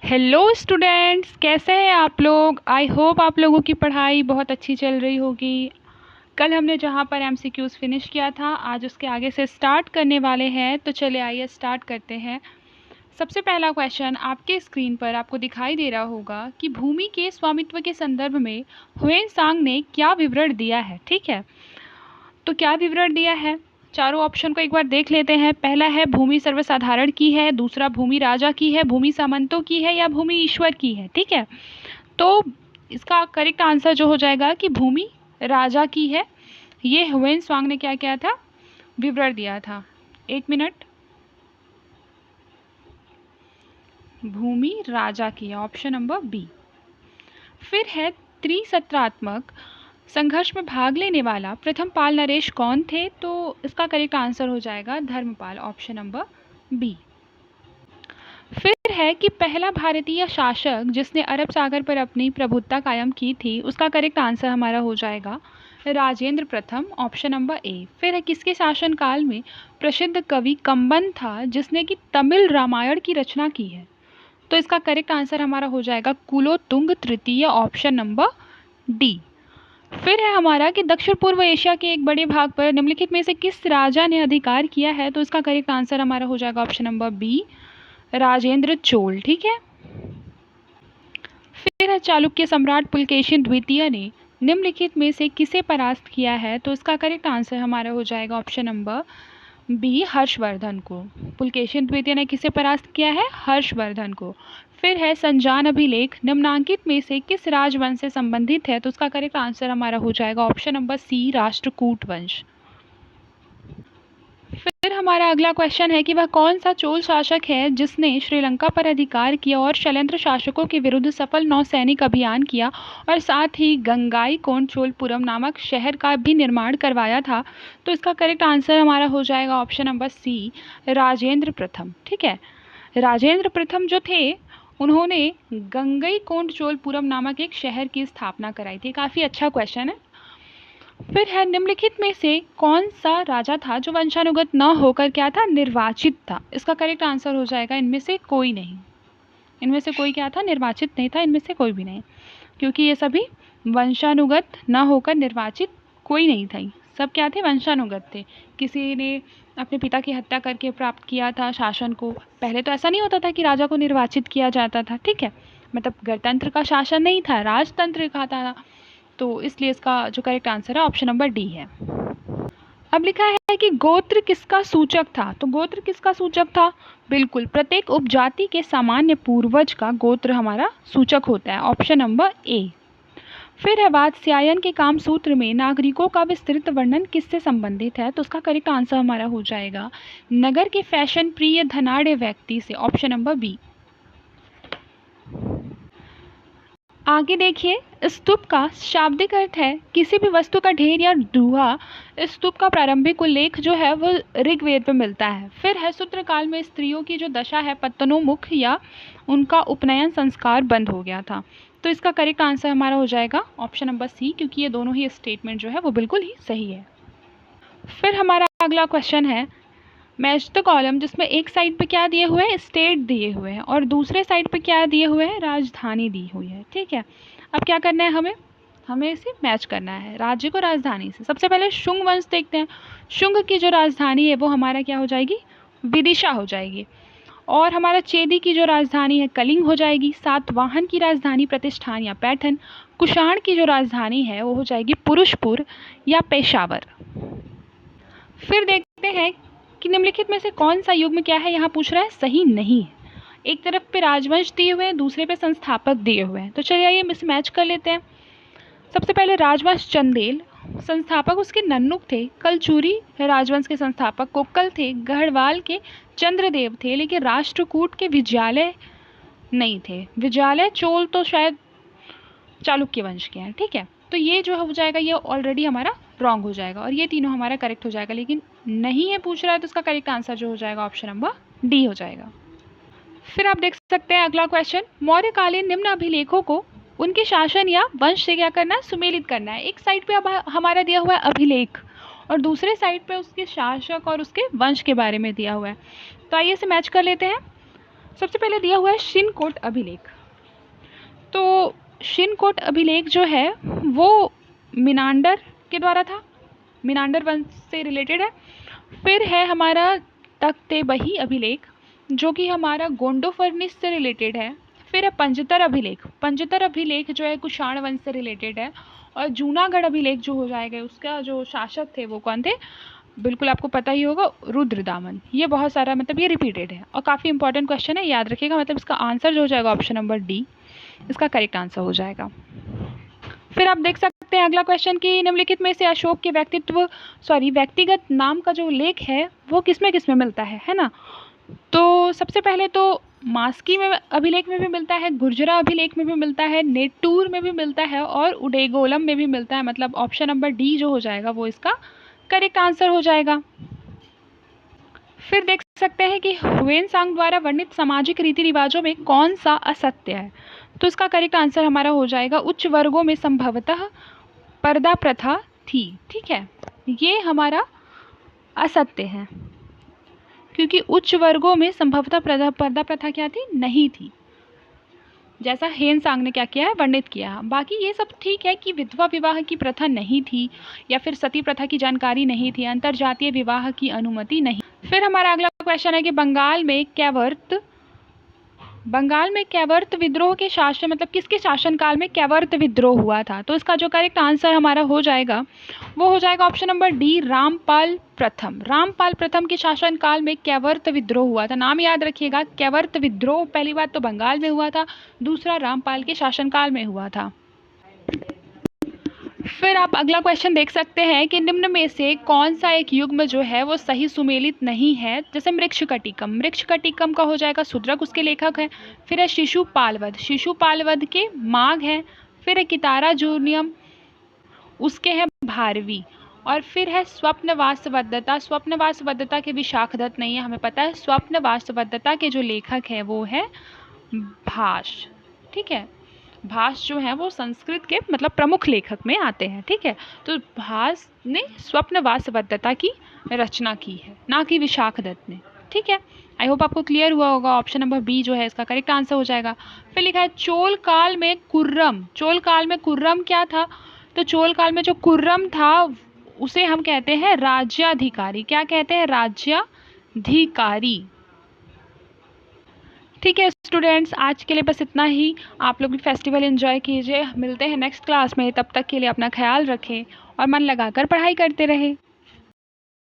Hello students, कैसे हैं आप लोग। आई होप आप लोगों की पढ़ाई बहुत अच्छी चल रही होगी। कल हमने जहाँ पर एमसीक्यूज़ फिनिश किया था, आज उसके आगे से स्टार्ट करने वाले हैं। तो चले आइए स्टार्ट करते हैं। सबसे पहला क्वेश्चन आपके स्क्रीन पर आपको दिखाई दे रहा होगा कि भूमि के स्वामित्व के संदर्भ में ह्वेन-सांग ने क्या विवरण दिया है। ठीक है, तो क्या विवरण दिया है, चारों ऑप्शन को एक बार देख लेते हैं। पहला है भूमि सर्वसाधारण की है, दूसरा भूमि राजा की है, भूमि सामंतों की है या भूमि ईश्वर की है। ठीक है, तो इसका करेक्ट आंसर जो हो जाएगा कि भूमि राजा की है। ये ह्वेन सांग ने क्या किया था, विवरण दिया था। एक मिनट, भूमि राजा की है, ऑप्शन नंबर बी। फिर है त्रिसत्रात्मक संघर्ष में भाग लेने वाला प्रथम पाल नरेश कौन थे। तो इसका करेक्ट आंसर हो जाएगा धर्मपाल, ऑप्शन नंबर बी। फिर है कि पहला भारतीय शासक जिसने अरब सागर पर अपनी प्रभुत्ता कायम की थी, उसका करेक्ट आंसर हमारा हो जाएगा राजेंद्र प्रथम, ऑप्शन नंबर ए। फिर है किसके शासनकाल में प्रसिद्ध कवि कंबन था जिसने कि तमिल रामायण की रचना की है। तो इसका करेक्ट आंसर हमारा हो जाएगा कुलोतुंग तृतीय, ऑप्शन नंबर डी। फिर है हमारा कि दक्षिण पूर्व एशिया के एक बड़े भाग पर निम्नलिखित में से किस राजा ने अधिकार किया है। तो इसका करेक्ट आंसर हमारा हो जाएगा option number B, Rajendra Chola. ठीक है, फिर है चालुक्य सम्राट पुलकेशिन द्वितीय ने निम्नलिखित में से किसे परास्त किया है। तो इसका करेक्ट आंसर हमारा हो जाएगा ऑप्शन नंबर बी, हर्षवर्धन को। पुलकेशिन द्वितीय ने किसे परास्त किया है, हर्षवर्धन को। फिर है संजान अभिलेख निम्नांकित में से किस राजवंश से संबंधित है। तो उसका करेक्ट आंसर हमारा हो जाएगा ऑप्शन नंबर सी, राष्ट्रकूट वंश। फिर हमारा अगला क्वेश्चन है कि वह कौन सा चोल शासक है जिसने श्रीलंका पर अधिकार किया और शैलेंद्र शासकों के विरुद्ध सफल नौसैनिक अभियान किया और साथ ही गंगाईकोंड-चोलपुरम नामक शहर का भी निर्माण करवाया था। तो इसका करेक्ट आंसर हमारा हो जाएगा ऑप्शन नंबर सी, राजेंद्र प्रथम। ठीक है, राजेंद्र प्रथम जो थे उन्होंने गंगईकोंड-चोलपुरम नामक एक शहर की स्थापना कराई थी। काफ़ी अच्छा क्वेश्चन है। फिर है निम्नलिखित में से कौन सा राजा था जो वंशानुगत न होकर क्या था, निर्वाचित था। इसका करेक्ट आंसर हो जाएगा इनमें से कोई नहीं। इनमें से कोई क्या था, निर्वाचित नहीं था, इनमें से कोई भी नहीं, क्योंकि ये सभी वंशानुगत न होकर निर्वाचित कोई नहीं था। सब क्या थे, वंशानुगत थे। किसी ने अपने पिता की हत्या करके प्राप्त किया था शासन को। पहले तो ऐसा नहीं होता था कि राजा को निर्वाचित किया जाता था। ठीक है, मतलब गणतंत्र का शासन नहीं था, राजतंत्र का था। तो इसलिए इसका जो करेक्ट आंसर है ऑप्शन नंबर डी है। अब लिखा है कि गोत्र किसका सूचक था। तो गोत्र किसका सूचक था, बिल्कुल प्रत्येक उपजाति के सामान्य पूर्वज का गोत्र हमारा सूचक होता है, ऑप्शन नंबर ए। फिर है वात्स्यायन के काम सूत्र में नागरिकों का विस्तृत वर्णन किससे संबंधित है। तो उसका करेक्ट आंसर हमारा हो जाएगा नगर के फैशन प्रिय धनाढ़ व्यक्ति से, ऑप्शन नंबर बी। आगे देखिए, स्तूप का शाब्दिक अर्थ है किसी भी वस्तु का ढेर या डूहा। स्तूप का प्रारंभिक उल्लेख जो है वो ऋग्वेद में मिलता है। फिर है सूत्रकाल में स्त्रियों की जो दशा है पत्तनोमुख या उनका उपनयन संस्कार बंद हो गया था। तो इसका करेक्ट आंसर हमारा हो जाएगा ऑप्शन नंबर सी, क्योंकि ये दोनों ही स्टेटमेंट जो है वो बिल्कुल ही सही है। फिर हमारा अगला क्वेश्चन है मैच द कॉलम, जिसमें एक साइड पे क्या दिए हुए हैं, स्टेट दिए हुए हैं और दूसरे साइड पे क्या दिए हुए हैं, राजधानी दी हुई है। ठीक है, अब क्या करना है, हमें इसे मैच करना है राज्य को राजधानी से। सबसे पहले शुंग वंश देखते हैं। शुंग की जो राजधानी है वो हमारा क्या हो जाएगी, विदिशा हो जाएगी। और हमारा चेदी की जो राजधानी है कलिंग हो जाएगी। सातवाहन की राजधानी प्रतिष्ठान या पैठन। कुषाण की जो राजधानी है वो हो जाएगी पुरुषपुर या पेशावर। फिर देखते हैं कि निम्नलिखित में से कौन सा युग्म क्या है, यहाँ पूछ रहा है सही नहीं है। एक तरफ पे राजवंश दिए हुए हैं, दूसरे पे संस्थापक दिए हुए हैं। तो चलिए आइए मिस मैच कर लेते हैं। सबसे पहले राजवंश चंदेल, संस्थापक उसके नन्नुक थे। कलचूरी राजवंश के संस्थापक कोक्कल थे। गढ़वाल के चंद्रदेव थे, लेकिन राष्ट्रकूट के विजयालय नहीं थे। विजयालय चोल तो शायद चालुक्य वंश के हैं। ठीक है, तो ये जो हो जाएगा ये ऑलरेडी हमारा रॉन्ग हो जाएगा और ये तीनों हमारा करेक्ट हो जाएगा, लेकिन नहीं है पूछ रहा है तो इसका करेक्ट आंसर जो हो जाएगा ऑप्शन नंबर डी हो जाएगा। फिर आप देख सकते हैं अगला क्वेश्चन, मौर्यकालीन निम्न अभिलेखों को उनके शासन या वंश से क्या करना है, सुमेलित करना है। एक साइड पे अब हमारा दिया हुआ है अभिलेख और दूसरे साइड पे उसके शासक और उसके वंश के बारे में दिया हुआ है। तो आइए इसे मैच कर लेते हैं। सबसे पहले दिया हुआ है शिनकोट अभिलेख। तो शिनकोट अभिलेख जो है वो मिनांडर के द्वारा था, मिनांडर वंश से रिलेटेड है। फिर है हमारा तख्तेबही अभिलेख जो कि हमारा गोंडोफर्निस से रिलेटेड है। फिर है पंजतर अभिलेख, पंजतर अभिलेख जो है कुषाण वंश से रिलेटेड है। और जूनागढ़ अभिलेख जो हो जाएगा उसका जो शासक थे वो कौन थे, बिल्कुल आपको पता ही होगा, रुद्रदामन। ये बहुत सारा मतलब ये रिपीटेड है और काफ़ी इंपॉर्टेंट क्वेश्चन है, याद रखिएगा। मतलब इसका आंसर जो हो जाएगा ऑप्शन नंबर डी इसका करेक्ट आंसर हो जाएगा। फिर आप देख सकते हैं अगला क्वेश्चन कि निम्नलिखित में से अशोक के व्यक्तिगत नाम का जो लेख है वो किसमें किसमें मिलता है ना। तो सबसे पहले तो मास्की में अभिलेख में भी मिलता है, गुर्जरा अभिलेख में भी मिलता है, नेटूर में भी मिलता है और उडेगोलम में भी मिलता है। मतलब ऑप्शन नंबर डी जो हो जाएगा वो इसका करेक्ट आंसर हो जाएगा। फिर देख सकते हैं कि ह्वेनसांग द्वारा वर्णित सामाजिक रीति रिवाजों में कौन सा असत्य है। तो इसका करेक्ट आंसर हमारा हो जाएगा उच्च वर्गों में संभवतः पर्दा प्रथा थी। ठीक है, ये हमारा असत्य है क्योंकि उच्च वर्गों में संभवतः पर्दा प्रथा क्या थी, नहीं थी, जैसा ह्वेनसांग ने क्या किया है, वर्णित किया है। बाकी ये सब ठीक है कि विधवा विवाह की प्रथा नहीं थी या फिर सती प्रथा की जानकारी नहीं थी, अंतरजातीय विवाह की अनुमति नहीं। फिर हमारा अगला क्वेश्चन है कि बंगाल में कैवर्त विद्रोह के शासन मतलब किसके शासनकाल में कैवर्त विद्रोह हुआ था। तो इसका जो करेक्ट आंसर हमारा हो जाएगा वो हो जाएगा ऑप्शन नंबर डी, रामपाल प्रथम। रामपाल प्रथम के शासनकाल में कैवर्त विद्रोह हुआ था। नाम याद रखिएगा, कैवर्त विद्रोह पहली बात तो बंगाल में हुआ था, दूसरा रामपाल के शासनकाल में हुआ था। फिर आप अगला क्वेश्चन देख सकते हैं कि निम्न में से कौन सा एक युग्म जो है वो सही सुमेलित नहीं है। जैसे मृक्षकटिकम का हो जाएगा शूद्रक, उसके लेखक हैं। फिर है शिशुपालवध के माघ है। फिर है कितारा जूनियम, उसके हैं भारवी। और फिर है स्वप्नवासवदत्ता के विशाखदत्त नहीं है, हमें पता है। स्वप्नवासवदत्ता के जो लेखक है वो है भास। ठीक है, भास जो है वो संस्कृत के मतलब प्रमुख लेखक में आते हैं। ठीक है, तो भास ने स्वप्नवासवदत्ता की रचना की है, ना कि विशाखदत्त ने। ठीक है, आई होप आपको क्लियर हुआ होगा। ऑप्शन नंबर बी जो है इसका करेक्ट आंसर हो जाएगा। फिर लिखा है चोल काल में कुर्रम क्या था। तो चोल काल में जो कुर्रम था उसे हम कहते हैं राज्याधिकारी। क्या कहते हैं, राज्याधिकारी। ठीक है स्टूडेंट्स, आज के लिए बस इतना ही। आप लोग भी फेस्टिवल एंजॉय कीजिए, मिलते हैं नेक्स्ट क्लास में। तब तक के लिए अपना ख्याल रखें और मन लगाकर पढ़ाई करते रहें।